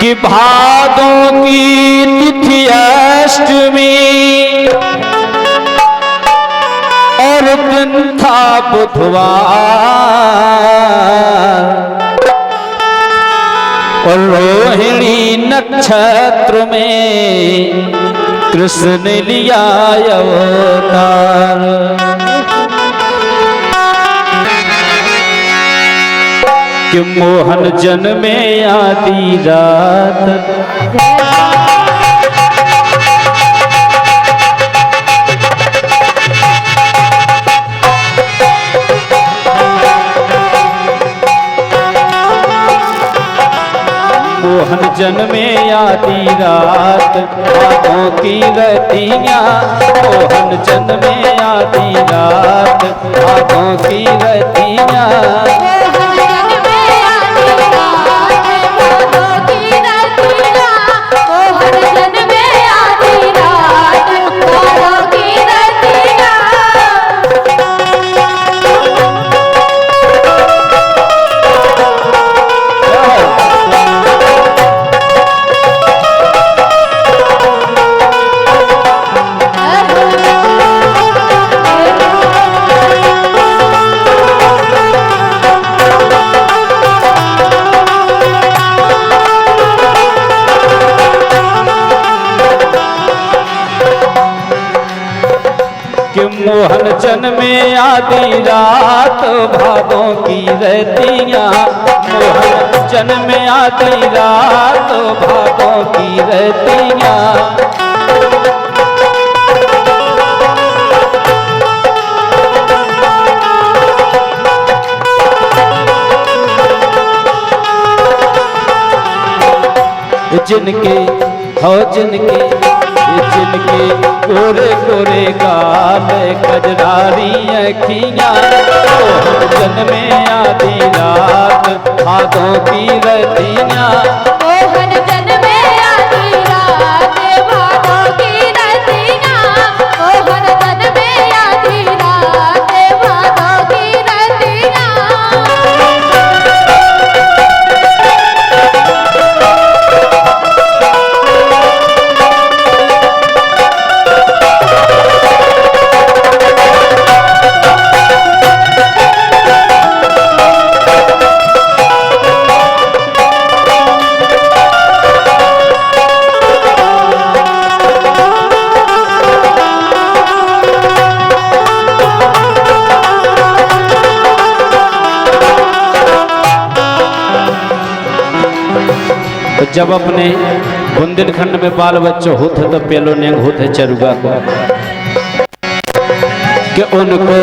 कि भादों की तिथि अष्टमी और दिन था बुधवार और रोहिणी नक्षत्र में कृष्ण लिया अवतार। कि मोहन जन्मे आधी रात मोहन जन्मे आधी रात भादों की रतियाँ। मोहन जन्मे आधी रात भादों की रतियाँ। मोहन जन्मे आधी रात भादों की रतियाँ। मोहन जन्मे आधी रात भादों की रतियाँ। जिनके हो जिनके गोरे गोरे गाल कजरारी अखियाँ। मोहन जन्मे आधी रात भादों की रतियाँ। मोहन जन्मे आधी रात भादों की रतियाँ। मोहन जन्मे आधी रात भादों की रतियाँ। जब अपने बुंदेलखंड में बाल बच्चे होते तो पेलो नेंग होते चरुगा को कि उनको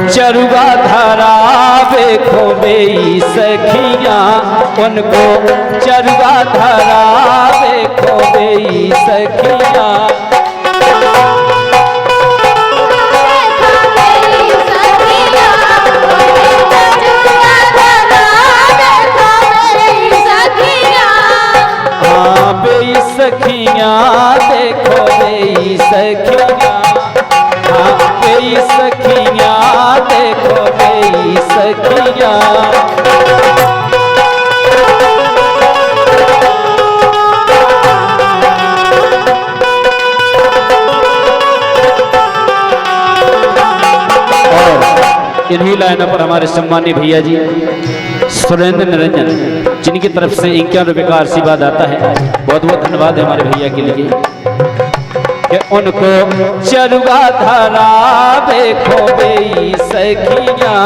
चरुगा धरावे खोबे सखियाँ। उनको चरुगा धरावे खोबे सखियाँ। सखियाँ देखो बे सखियाँ। हाँ बे सखियाँ देखो बे सखियाँ। और इन्हीं लाइनों पर हमारे सम्मानीय भैया जी सुरेंद्र निरंजन जिनकी तरफ से 51 रुपये का आशीर्वाद आता है। बहुत बहुत धन्यवाद है हमारे भैया के लिए कि उनको चरुगा धरावे खोबे सखियाँ।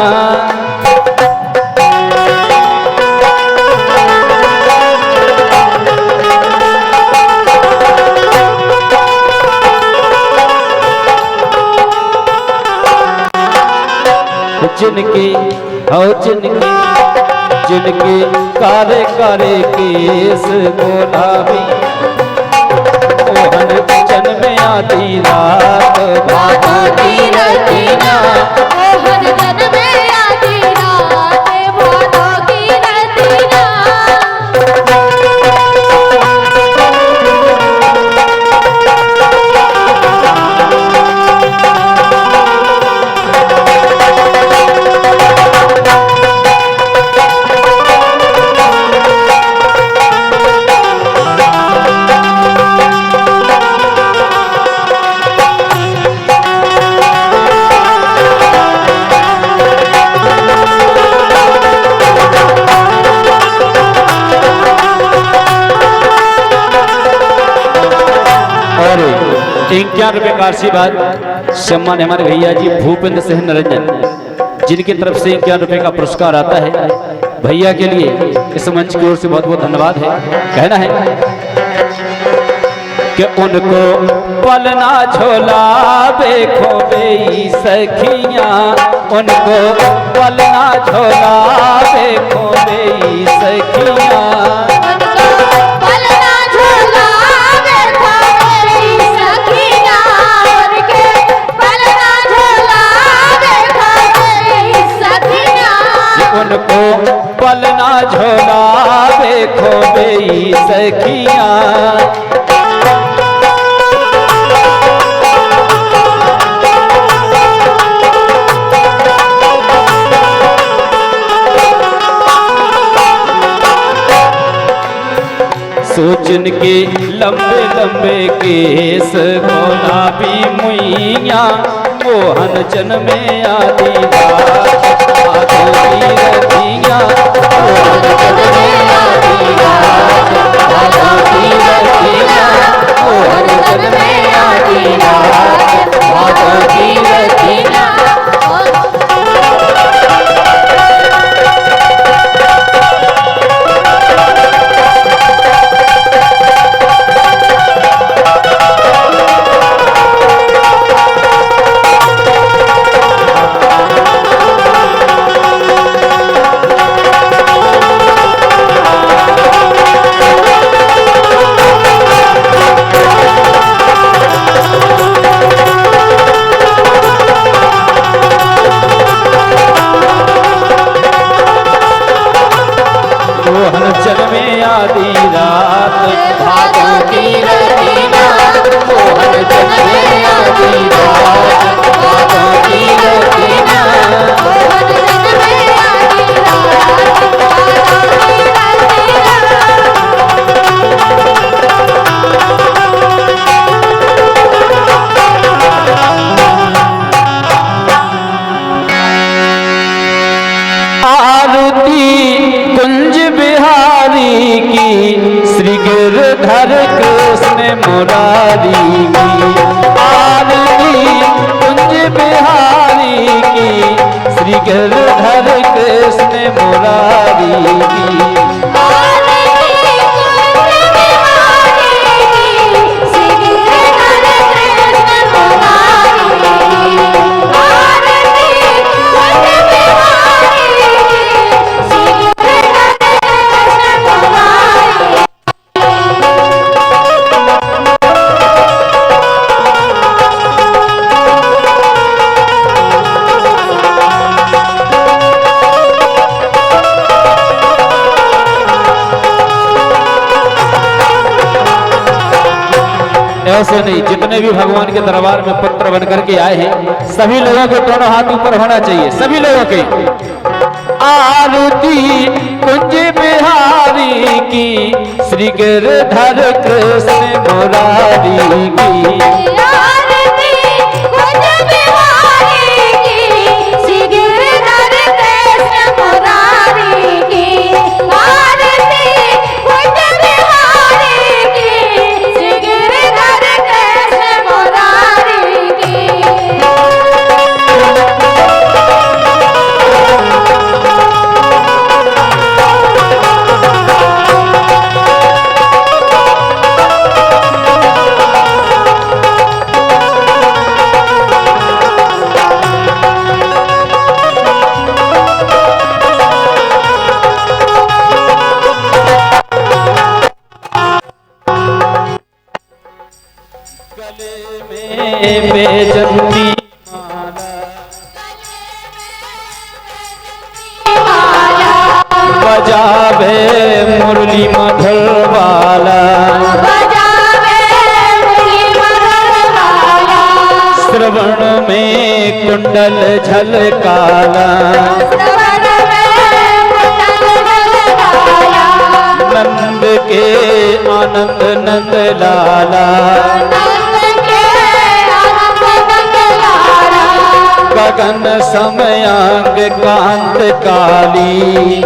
जिनके जिनके कारे कारे केस गुलाबी। मोहन जन्मे आधी रात भादों की रतियाँ। मोहन जन्मे आधी रात भादों की रतियाँ। 51 का आशीर्वाद सम्मान हमारे भैया जी भूपेंद्र सिंह निरंजन जिनकी तरफ से 51 का पुरस्कार आता है। भैया के लिए इस मंच की ओर से बहुत बहुत धन्यवाद है। कहना है कि उनको पलना झोला देखो बेई सखियां, उनको पलना झोला देखो बेई सखियां, पलना झोला देखो बेई सखियां, उनके पलना झोला देखो बेई सखियां, उनको पलना झोला देखो बेई सखियां। सोचन के लंबे लंबे केस गुलाबी मुइया, मोहन जन्मे आदि रतिया, मोहन जन्मे आदि रतिया, मोहन जन्मे आदि रतिया। मोहन जन्मे आदि रात भादों की रतिया, मोहन जन्मे आदि रात भादों की रतिया, मोहन जन्मे आदि रात भादों की आरती कुंज बिहारी की, श्री गिरधर कृष्ण मुरारी की, आरती कुंज बिहारी की, श्री गिरधर कृष्ण मुरारी की। ऐसे नहीं, जितने भी भगवान के दरबार में पुत्र बन करके आए हैं सभी लोगों के दोनों हाथ ऊपर होना चाहिए, सभी लोगों के। आरती कुंज बिहारी की, श्री गिरधर कृष्ण मुरारी की, बेजंती बजावे मुरली मधुर वाला, श्रवण में कुंडल झलकाला, नंद के आनंद नंद लाला, गगन समयांग कांत काली,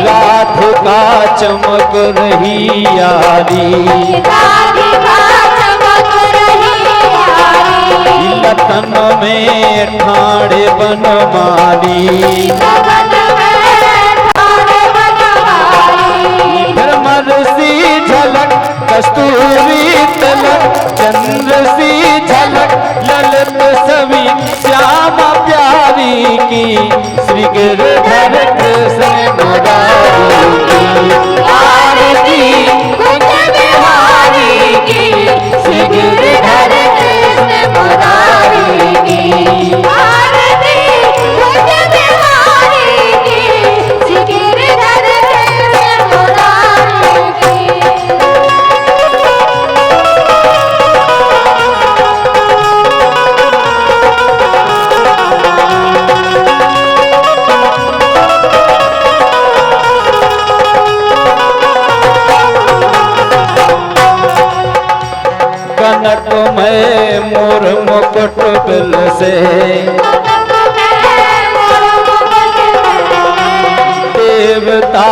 रात राधिका चमक रही यारी, राधिका चमक रही यारी, लखन में ठाणे बनमाली, लगन में ठाणे बनवाली, भ्रमर सी झलक कस्तूरी तिलक, चंद्र सी झलक ललित सभी श्यामा प्यारी की, श्री गिरधर कृष्ण मुरारी की आरती कुंज बिहारी की, श्री गिरधर कृष्ण मुरारी की, आरती कुंज बिहारी की, श्री गिरधर कृष्ण मुरारी की। कनक में मोर मुकुट बिल से, देवता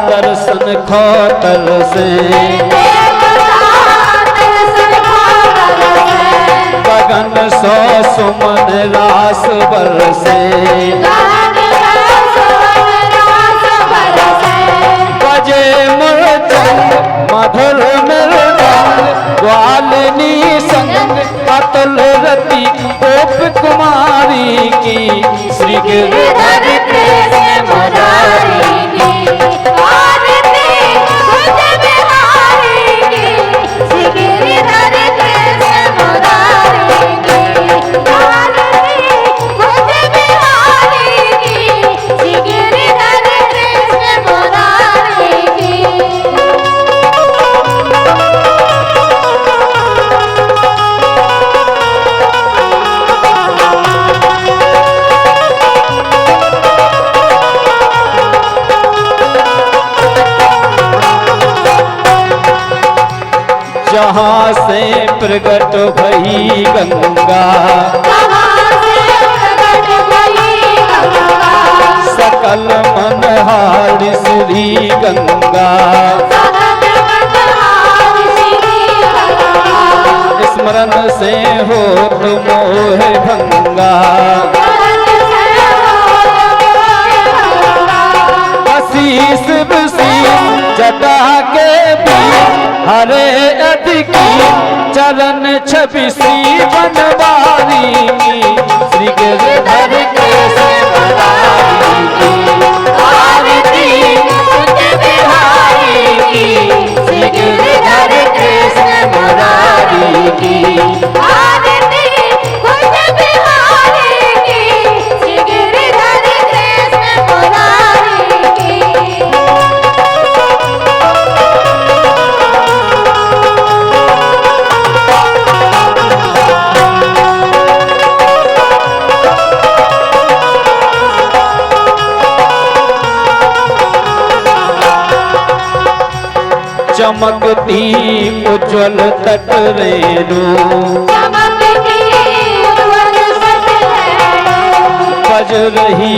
दर्शन खोतर से, गगन सौ सुमन रास बरसे, बजे मुरचंद मधुर मृदंग, ग्वालिनी संग अतुल रति गोप कुमारी की, श्री गिरधर कृष्ण मुरारी की, आरती कुंज बिहारी की, श्री गिरधर कृष्ण मुरारी की, आरती कुंज बिहारी की, श्री गिरधर कृष्ण मुरारी की। जहाँ से प्रगट भई गंगा, कहाँ से प्रगट भई गंगा, सकल मनहार श्री गंगा, सकल मनहार श्री गंगा, स्मरण से होत मोह भंगा, आशीष विशीष जटा के बीच, हरे अधिकी चरण छवि श्री बनवारी की, श्री गिरधर कृष्ण मुरारी की, आरती कुंज बिहारी की, श्री गिरधर कृष्ण मुरारी की, आरती कुंज बिहारी की, श्री गिरधर कृष्ण मुरारी की। चमकती उज्ज्वल तट रेणु, चमकती उज्ज्वल तट रेणु, बज रही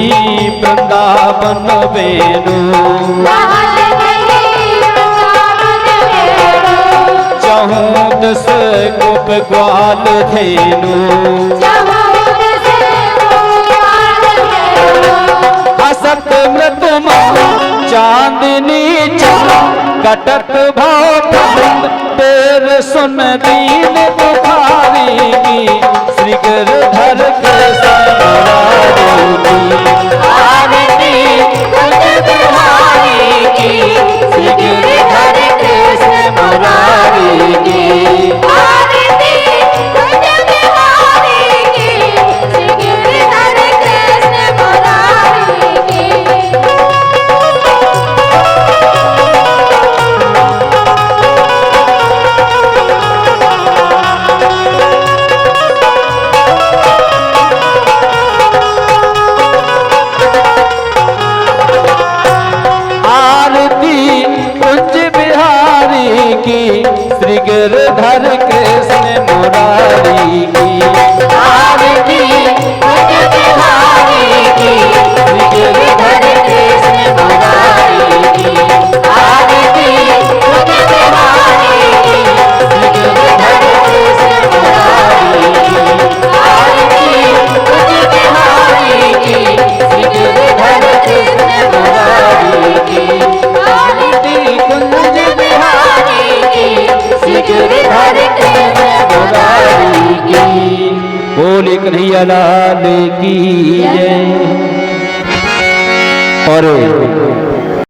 वृंदावन वेणु, बहल रही वृंदावन वेणु, चहूँ दस गोप ग्वाल धेनु, चहूँ दस गोपाल धेनु, हसत मृदुम चांदनी चमक, कटक भाव तेर सुन दीन बुखारी की, श्री गिरधर कृष्ण मुरारी की, आरती कुंज बिहारी की, श्री गिरधर कृष्ण मुरारी की, आरती कुंज बिहारी की, श्री गिरधर कृष्ण मुरारी की। श्री गिरधर कृष्ण मुरारी की, आरती कुंज बिहारी की, श्री गिरधर कृष्ण मुरारी की। कन्हैया लाल की जय। और